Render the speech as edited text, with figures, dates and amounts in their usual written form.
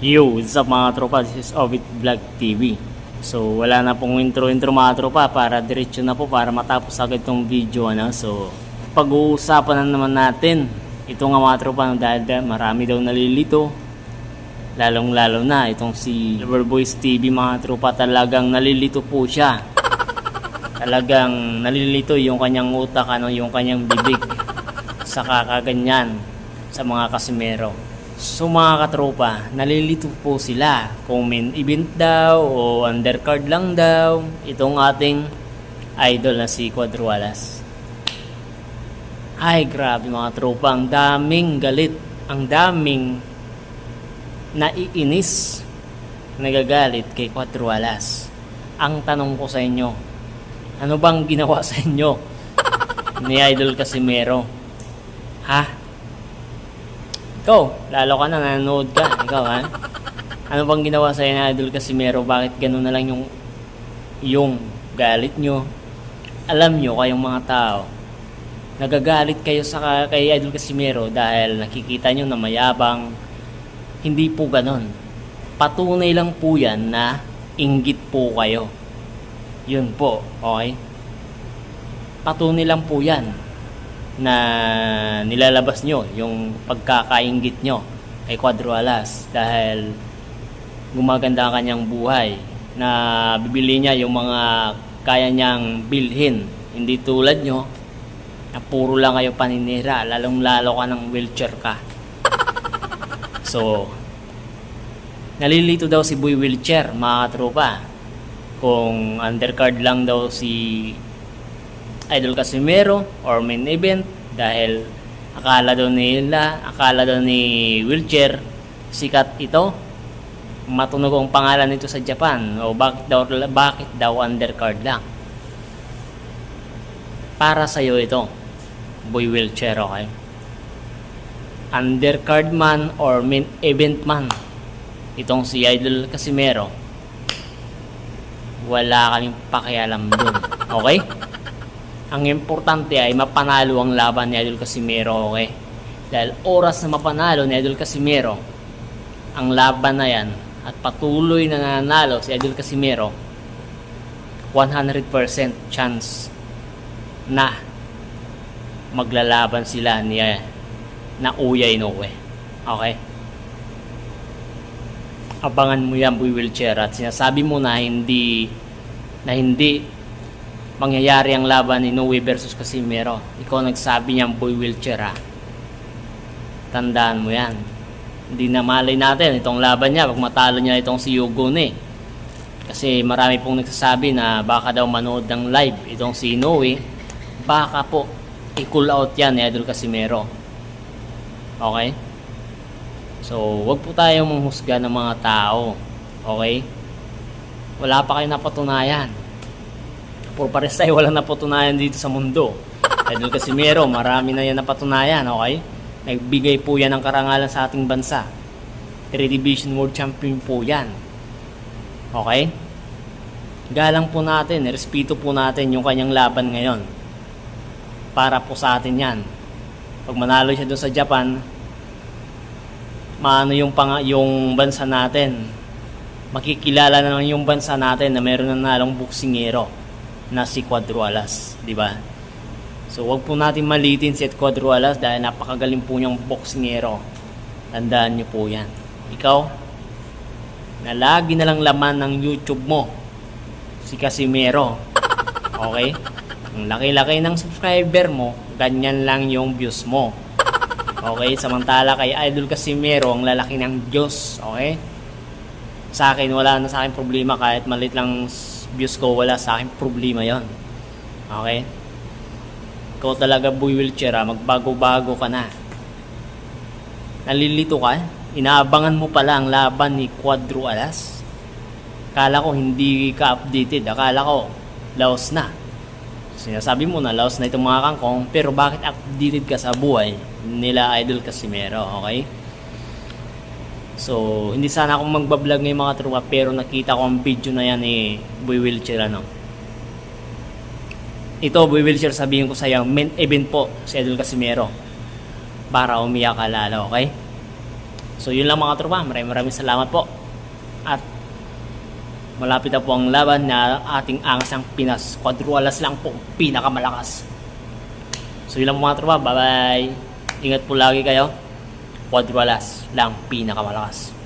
Yo, what's up mga tropa? This is Ovid Vlog TV. So, wala na pong intro mga tropa para diretso na po para matapos agad tong video. So, pag-uusapan na naman natin ito nga mga tropa dahil marami daw nalilito. Lalong-lalo na itong si Loverboys TV mga tropa, talagang nalilito po siya. Talagang nalilito yung kanyang utak, yung kanyang bibig sa kakaganyan sa mga kasimero. So mga katropa, nalilito po sila kung main event daw o undercard lang daw itong ating idol na si Cuadrualas. Ay grabe mga tropa, ang daming galit, ang daming naiinis, nagagalit kay Cuadrualas. Ang tanong ko sa inyo, ano bang ginawa sa inyo ni Idol Casimero? Ha? Ikaw, lalo ka na nanonood ka. Ikaw ha? Ano bang ginawa sa'yo na Idol Casimero? Bakit ganun na lang yung galit nyo? Alam nyo kayong mga tao, nagagalit kayo kay Idol Casimero dahil nakikita nyo na mayabang. Hindi po ganun. Patunay lang po yan na inggit po kayo. Yun po, okay? Patunay lang po yan na nilalabas nyo yung pagkakainggit nyo kay Cuadrualas dahil gumaganda ang kanyang buhay, na bibili niya yung mga kaya niyang bilhin, hindi tulad nyo na puro lang kayo paninira, lalong lalo ka ng wheelchair ka. So nalilito daw si Boy Wheelchair mga tropa kung undercard lang daw si Idol Casimero or main event dahil akala daw ni Wheelchair sikat ito, matunog ang pangalan nito sa Japan, o bakit daw undercard lang. Para sa iyo ito, Boy Wheelchair, okay? Undercard man or main event man itong si Idol Casimero, wala kaming pakialam dun, okay? Ang importante ay mapanalo ang laban ni Idol Casimero, okay? Dahil oras na mapanalo ni Idol Casimero ang laban na yan at patuloy na nanalo si Idol Casimero, 100% chance na maglalaban sila ni Naoya Inoue, okay? Abangan mo yan, Boy Wheelchair, at sinasabi mo na hindi mangyayari ang laban ni Inoue versus Casimero. Ikaw nagsabi niyang Boy Wheelchair, ha? Tandaan mo yan. Hindi na malay natin itong laban niya pag matalo niya itong si Yugone. Kasi marami pong nagsasabi na baka daw manood ng live itong si Inoue. Baka po i-cool out yan ni Idol Casimero, okay? So wag po tayong manghusga ng mga tao, okay? Wala pa kayong napatunayan. Puro pares tayo walang napatunayan dito sa mundo. Idol Casimero, marami na yan napatunayan, okay? Nagbigay po yan ng karangalan sa ating bansa. 3 Division World Champion po yan, okay? Galang po natin, respeto po natin yung kanyang laban ngayon. Para po sa atin yan. Pag manalo siya doon sa Japan, maano yung bansa natin, makikilala na naman yung bansa natin na meron na nalong boksingero na si Cuadrualas, di ba? So wag po natin malitin si Cuadrualas dahil napakagaling po niyang boksingero. Tandaan niyo po yan. Ikaw, na lagi na lang laman ng YouTube mo, si Casimero, okay? Ang laki-laki ng subscriber mo, ganyan lang yung views mo, okay? Samantala kay Idol Casimero, ang lalaki ng Diyos, okay? Sa akin, wala na sa akin problema kahit malit lang views ko, wala sa akin problema yon, okay? Ikaw talaga, Boy Wheelchair, magbago-bago ka na. Nalilito ka? Inaabangan mo pala ang laban ni Cuadrualas? Akala ko hindi ka updated, akala ko laos na. Sinasabi mo na laos na itong mga kangkong, pero bakit updated ka sa buhay nila Idol Casimero, okay? So, hindi sana akong magbablog ngayon mga tropa, pero nakita ko ang video na yan ni Boy Wheelchair, Ito, Boy Wheelchair, sabihin ko sa'yo, main event po si Idol Casimero para umiyak ka lalo, okay? So yun lang mga tropa, maraming salamat po. At malapit na po ang laban na ating angas ng Pinas. Quadrualas lang po, pinakamalakas. So yun lang po mga tropa, bye bye. Ingat po lagi kayo. Quadrualas lang, pinakamalakas.